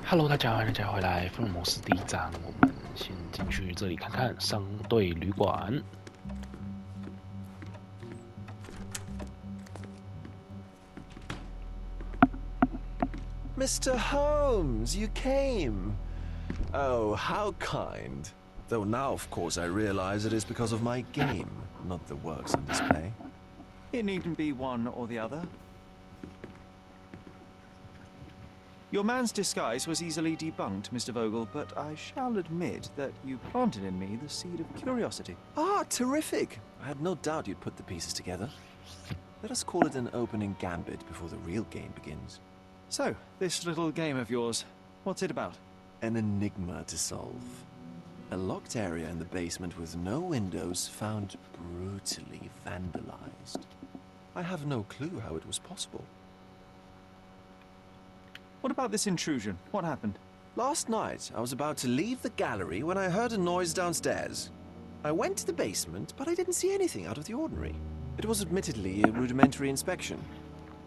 Hello，大家欢迎大家回来。福尔摩斯第一章，我们先进去这里看看商队旅馆。Mr. Holmes, you came. Oh, how kind. Though now, of course, I realize it is because of my game, not the works on display. It needn't be one or the other. Your man's disguise was easily debunked, Mr. Vogel, but I shall admit that you planted in me the seed of curiosity. Ah, terrific. I had no doubt you'd put the pieces together. Let us call it an opening gambit before the real game begins. So, this little game of yours, what's it about? An enigma to solve. A locked area in the basement with no windows found brutally vandalized. I have no clue how it was possible. What about this intrusion? What happened? Last night, I was about to leave the gallery when I heard a noise downstairs. I went to the basement, but I didn't see anything out of the ordinary. It was admittedly a rudimentary inspection.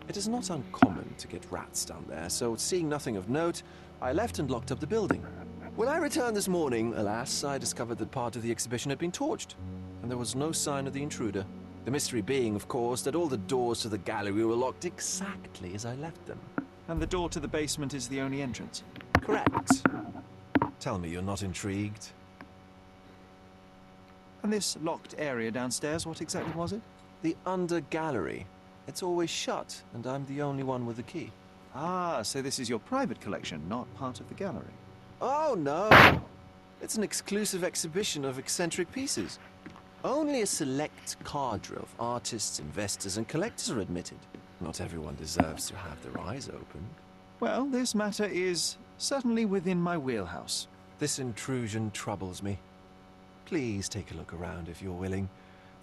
It is not uncommon to get rats down there, so seeing nothing of note, I left and locked up the building. When I returned this morning, alas, I discovered that part of the exhibition had been torched, and there was no sign of the intruder. The mystery being, of course, that all the doors to the gallery were locked exactly as I left them. And the door to the basement is the only entrance? Correct. Tell me you're not intrigued. And this locked area downstairs, what exactly was it? The under gallery. It's always shut, and I'm the only one with the key. Ah, so this is your private collection, not part of the gallery. Oh, no! It's an exclusive exhibition of eccentric pieces. Only a select cadre of artists, investors, and collectors are admitted. Not everyone deserves to have their eyes open. Well, this matter is certainly within my wheelhouse. This intrusion troubles me. Please take a look around if you're willing.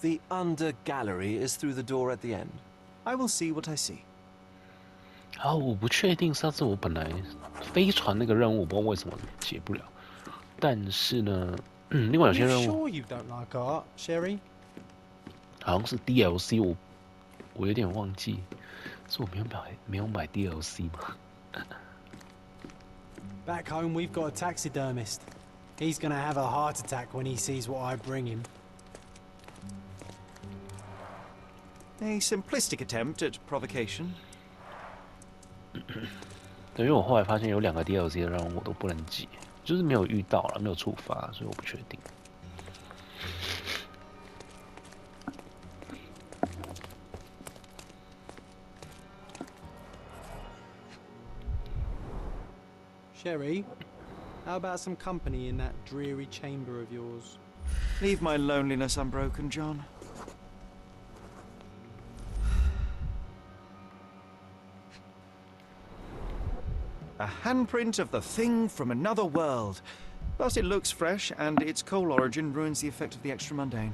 The under gallery is through the door at the end. I will see what I see. 好，我不确定上次我本来飞船那个任务，我不知道为什么解不了。但是呢，另外有些任务 Sure you don't like art, Sherry? 好像是 DLC，我有点忘记，是我没有买 DLC 吗？ Back home we've got a taxidermist. He's gonna have a heart attack when he sees what I bring him. A simplistic attempt at provocation. 对，因为我后来发现有2个 DLC 的任务我都不能解，就是没有遇到了，没有触发，所以我不确定。Sherry, how about some company in that dreary chamber of yours? Leave my loneliness unbroken, John. A handprint of the thing from another world. But it looks fresh, and its coal origin ruins the effect of the extra mundane.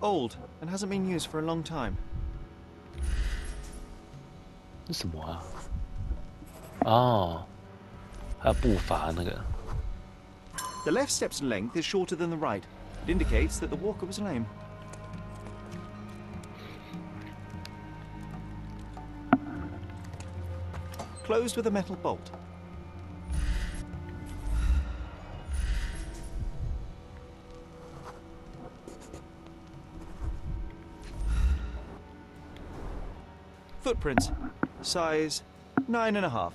Old, and hasn't been used for a long time. 是什么啊？哦，还有步伐那个。 The left step's length is shorter than the right. It indicates that the walker was lame. Closed with a metal bolt. Footprints. Size 9.5.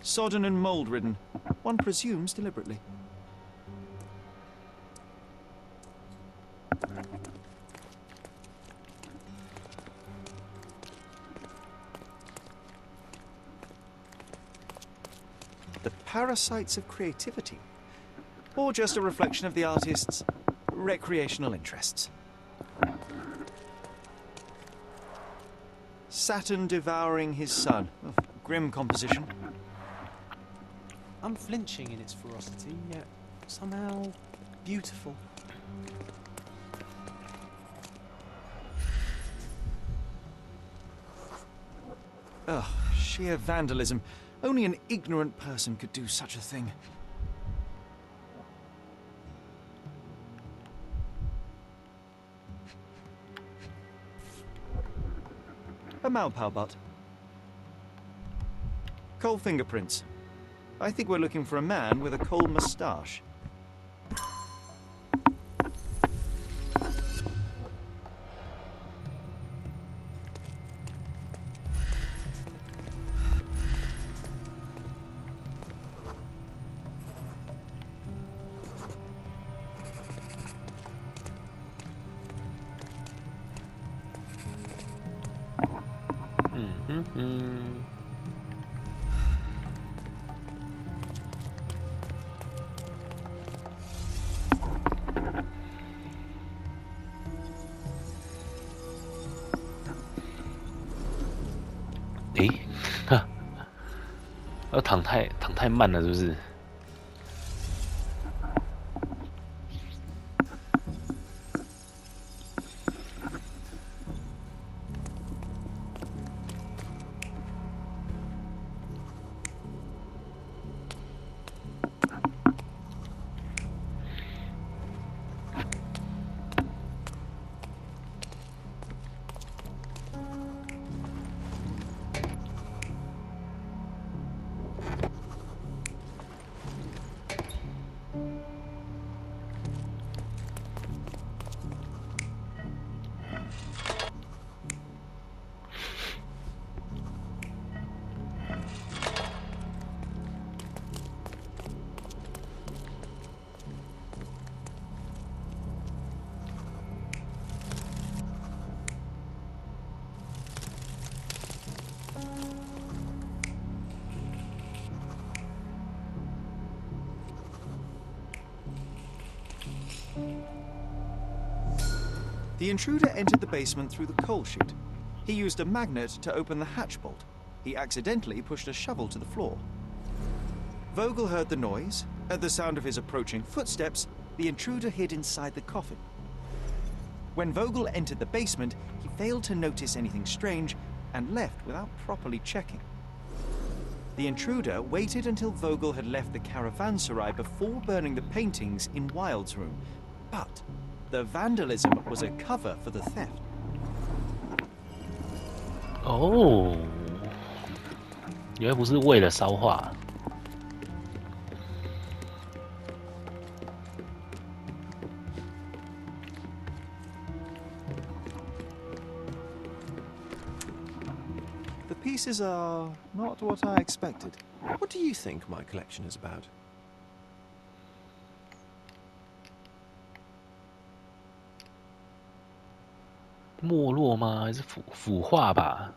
Sodden and mold-ridden. One presumes deliberately. The parasites of creativity. Or just a reflection of the artist's recreational interests. Saturn devouring his sun. Oh, grim composition. Unflinching in its ferocity, yet somehow beautiful. Ugh, sheer vandalism. Only an ignorant person could do such a thing. A Malpao butt. Coal fingerprints. I think we're looking for a man with a coal moustache.诶，哈，要躺太慢了，是不是？The intruder entered the basement through the coal chute. He used a magnet to open the hatch bolt. He accidentally pushed a shovel to the floor. Vogel heard the noise. At the sound of his approaching footsteps, the intruder hid inside the coffin. When Vogel entered the basement, he failed to notice anything strange and left without properly checking. The intruder waited until Vogel had left the caravanserai before burning the paintings in Wild's room. But the vandalism was a cover for the theft. 哦，原来不是为了烧化。The pieces are not what I expected. What do you think my collection is about? 没落吗？还是腐化吧？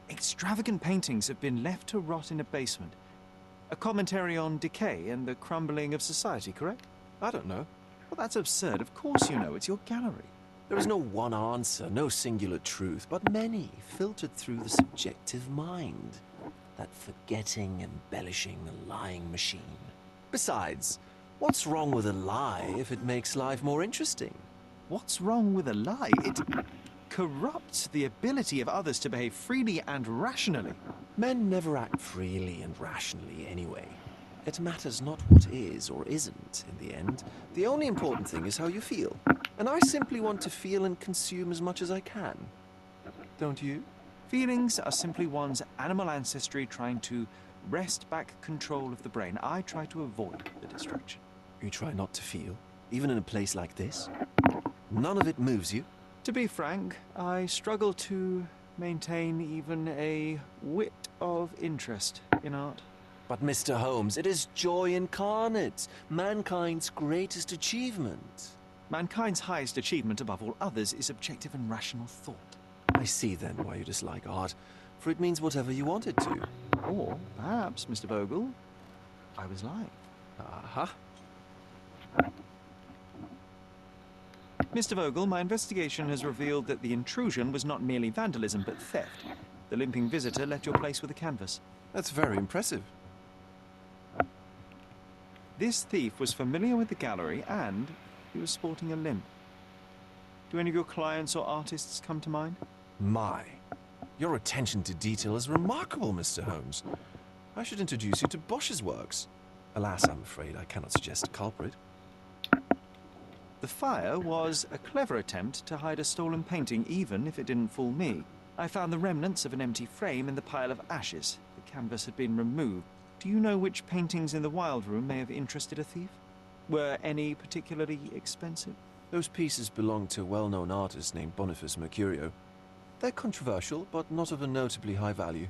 Extravagant paintings have been left to rot in a basement. A commentary on decay and the crumbling of society, correct? I don't know. Well, that's absurd. Of course you know. It's your gallery. There is no one answer, no singular truth, but many filtered through the subjective mind. That forgetting, embellishing, lying machine. Besides, what's wrong with a lie if it makes life more interesting? What's wrong with a lie? It corrupts the ability of others to behave freely and rationally. Men never act freely and rationally anyway. It matters not what is or isn't in the end. The only important thing is how you feel. And I simply want to feel and consume as much as I can. Don't you? Feelings are simply one's animal ancestry trying to wrest back control of the brain. I try to avoid the distraction. You try not to feel, even in a place like this? None of it moves you? To be frank, I struggle to maintain even a whit of interest in art. But Mr. Holmes, it is joy incarnate, mankind's greatest achievement. Mankind's highest achievement above all others is objective and rational thought. I see then why you dislike art, for it means whatever you want it to. Or perhaps, Mr. Vogel, I was lying. Aha. Mr. Vogel, my investigation has revealed that the intrusion was not merely vandalism but theft. The limping visitor left your place with a canvas. That's very impressive. This thief was familiar with the gallery and he was sporting a limp. Do any of your clients or artists come to mind? My, your attention to detail is remarkable, Mr. Holmes. I should introduce you to Bosch's works. Alas, I'm afraid I cannot suggest a culprit. The fire was a clever attempt to hide a stolen painting, even if it didn't fool me. I found the remnants of an empty frame in the pile of ashes. The canvas had been removed. Do you know which paintings in the Wild Room may have interested a thief? Were any particularly expensive? Those pieces belong to a well-known artist named Boniface Mercurio. They're controversial, but not of a notably high value.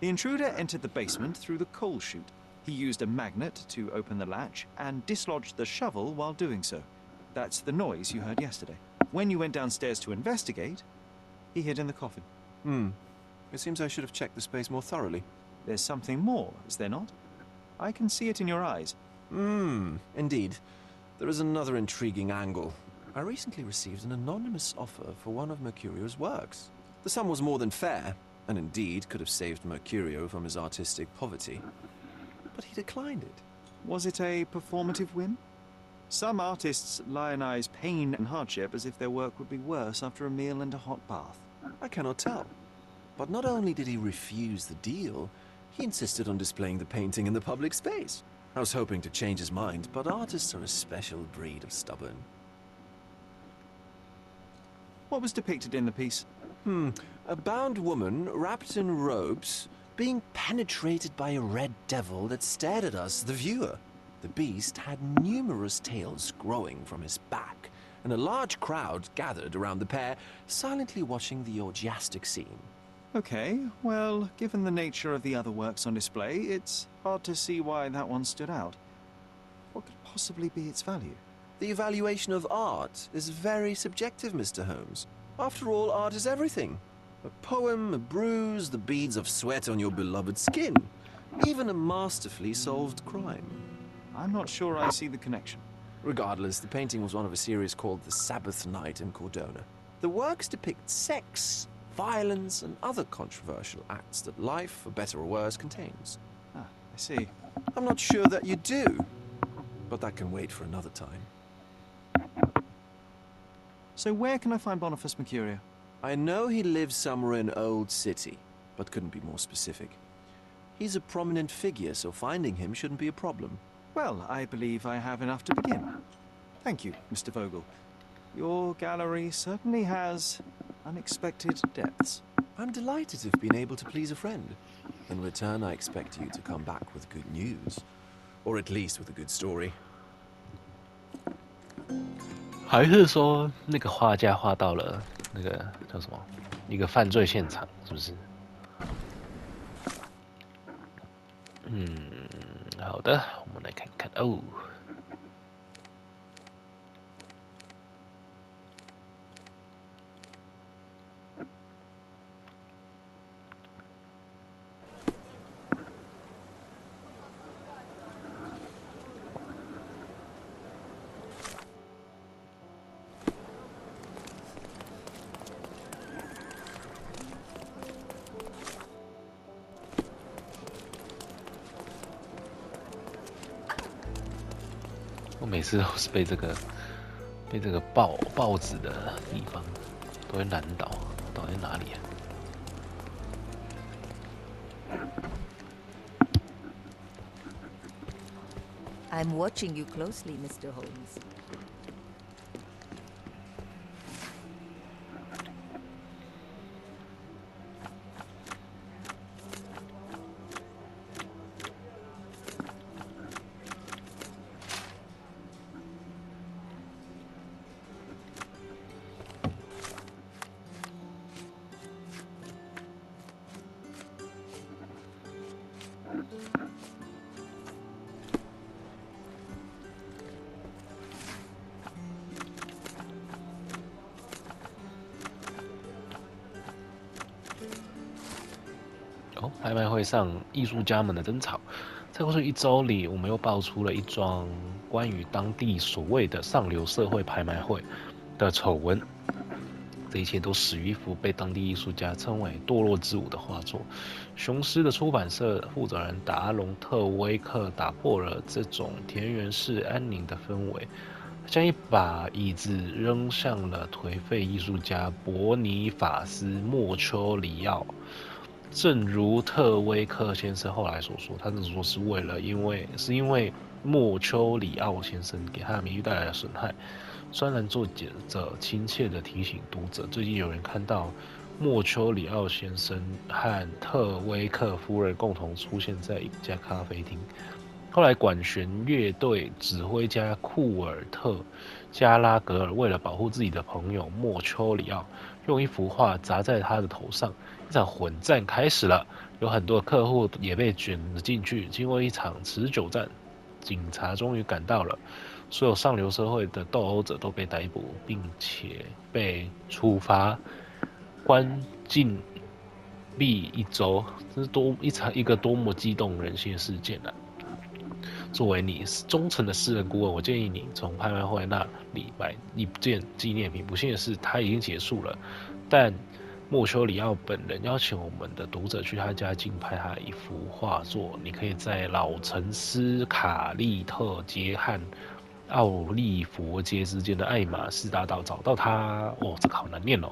The intruder entered the basement through the coal chute. He used a magnet to open the latch and dislodged the shovel while doing so. That's the noise you heard yesterday. When you went downstairs to investigate, he hid in the coffin. It seems I should have checked the space more thoroughly. There's something more, is there not? I can see it in your eyes. Indeed. There is another intriguing angle. I recently received an anonymous offer for one of Mercurio's works. The sum was more than fair, and indeed could have saved Mercurio from his artistic poverty. But he declined it. Was it a performative whim? Some artists lionize pain and hardship as if their work would be worse after a meal and a hot bath. I cannot tell. But not only did he refuse the deal, he insisted on displaying the painting in the public space. I was hoping to change his mind, but artists are a special breed of stubborn. What was depicted in the piece? A bound woman, wrapped in robes, being penetrated by a red devil that stared at us, the viewer. The beast had numerous tails growing from his back, and a large crowd gathered around the pair, silently watching the orgiastic scene. Okay, well, given the nature of the other works on display, it's hard to see why that one stood out. What could possibly be its value? The evaluation of art is very subjective, Mr. Holmes. After all, art is everything. A poem, a bruise, the beads of sweat on your beloved skin. Even a masterfully solved crime. I'm not sure I see the connection. Regardless, the painting was one of a series called The Sabbath Night in Cordona. The works depict sex, violence, and other controversial acts that life, for better or worse, contains. I see. I'm not sure that you do, but that can wait for another time. So where can I find Boniface Mercurio? I know he lives somewhere in Old City, but couldn't be more specific. He's a prominent figure, so finding him shouldn't be a problem. Well, I believe I have enough to begin. Thank you, Mr. Vogel. Your gallery certainly has unexpected depths. I'm delighted to have been able to please a friend. In return, I expect you to come back with good news. Or at least with a good story. 还是说那个画家画到了那个叫什么一个犯罪现场，是不是？好的，我们来看看哦。我每次都是被这个报纸的地方都会难倒，倒在哪里啊？ I'm watching you closely, Mr. Holmes.拍卖会上艺术家们的争吵，在过去1周里，我们又爆出了一桩关于当地所谓的上流社会拍卖会的丑闻。这一切都始于一幅被当地艺术家称为堕落之舞的画作。雄狮的出版社负责人达隆特威克打破了这种田园式安宁的氛围，将一把椅子扔向了颓废艺术家伯尼法斯·莫丘里奥。正如特威克先生后来所说，他这么说是因为莫丘里奥先生给他的名誉带来了损害。专栏作者亲切地提醒读者，最近有人看到莫丘里奥先生和特威克夫人共同出现在一家咖啡厅。后来，管弦乐队指挥家库尔特·加拉格尔为了保护自己的朋友莫丘里奥，用一幅画砸在他的头上。一场混战开始了，有很多客户也被卷了进去。经过一场持久战，警察终于赶到了。所有上流社会的斗殴者都被逮捕，并且被处罚关禁闭1周。这是一个多么激动人心的事件啊！作为你忠诚的私人顾问，我建议你从拍卖会那里买一件纪念品。不幸的是，它已经结束了，但莫丘里奥本人邀请我们的读者去他家竞拍他一幅画作。你可以在老城斯卡利特街和奥利佛街之间的爱马仕大道找到他。哦，这个好难念哦。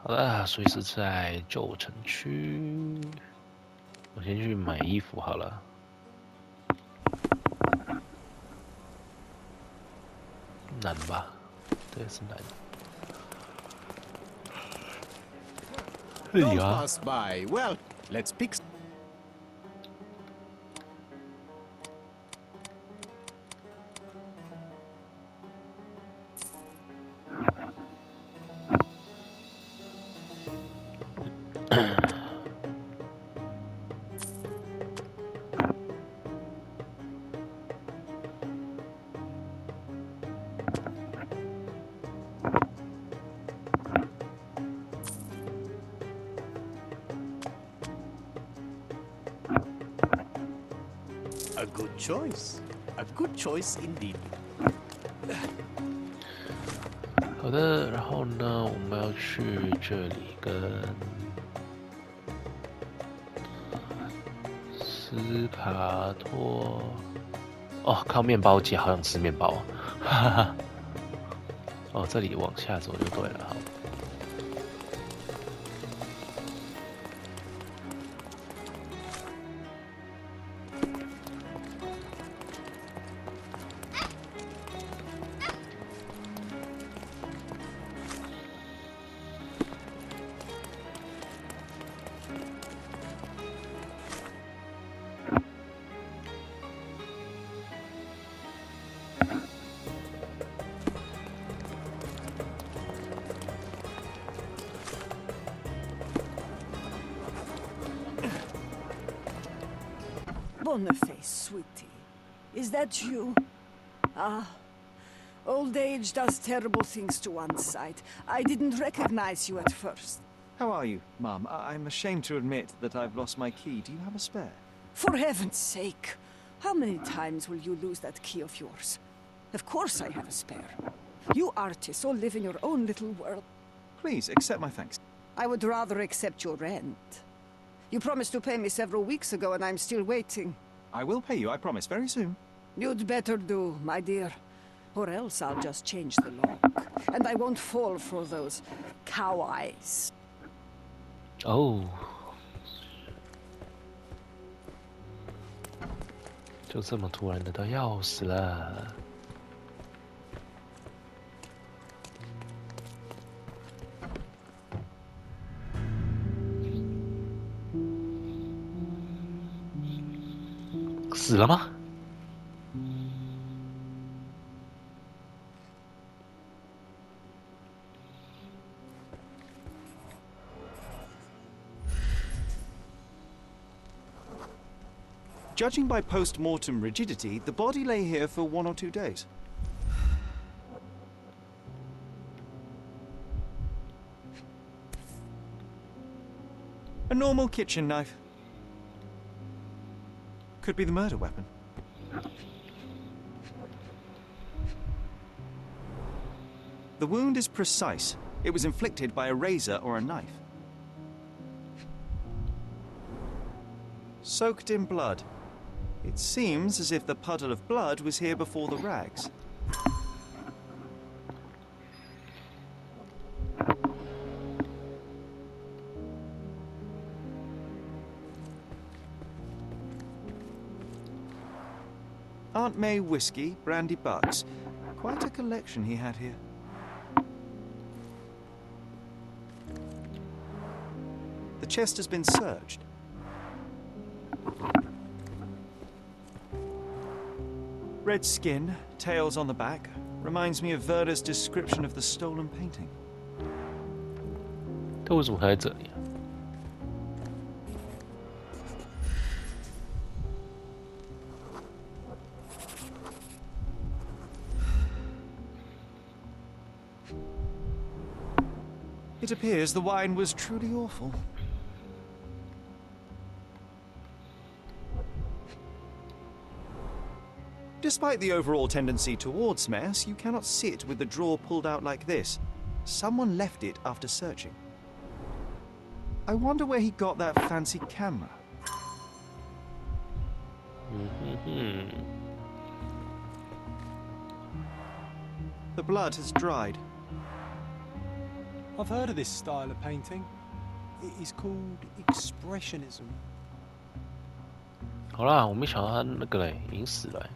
好了，所以是在旧城区。我先去买衣服好了。难吧？对，是难。这里 Don't 啊， pass by. Well, let's pick. A good choice. A good choice indeed. 好的，然后呢，我们要去这里跟斯卡托。哦，靠面包街，好想吃面包啊！哈哈。哦，这里往下走就对了。好。Boniface, sweetie. Is that you? Ah. Old age does terrible things to one's sight. I didn't recognize you at first. How are you, Mum? I'm ashamed to admit that I've lost my key. Do you have a spare? For heaven's sake. How many times will you lose that key of yours? Of course I have a spare. You artists all live in your own little world. Please, accept my thanks. I would rather accept your rent. You promised to pay me several weeks ago, and I'm still waiting. I will pay you, I promise, very soon. You'd better do, my dear. Or else I'll just change the lock. And I won't fall for those cow eyes. 哦，就这么突然得到钥匙了。死了吗？ Judging by post-mortem rigidity, the body lay here for 1 or 2 days. A normal kitchen knife. Could be the murder weapon. The wound is precise. It was inflicted by a razor or a knife. Soaked in blood. It seems as if the puddle of blood was here before the rags. Aunt May whiskey, brandy bucks. Quite a collection he had here. The chest has been searched. Red skin, tails on the back. Reminds me of Verda's description of the stolen painting. 他为什么还在这里啊？ It appears the wine was truly awful. Despite the overall tendency towards mess, you cannot sit with the drawer pulled out like this. Someone left it after searching. I wonder where he got that fancy camera. The blood has dried. I've heard of this style of painting. It is called expressionism. 好啦，我没想到他那个嘞，已经死了。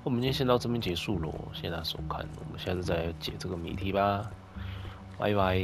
我们今天先到这边结束喽，谢谢大家收看，我们下次再解这个谜题吧，拜拜。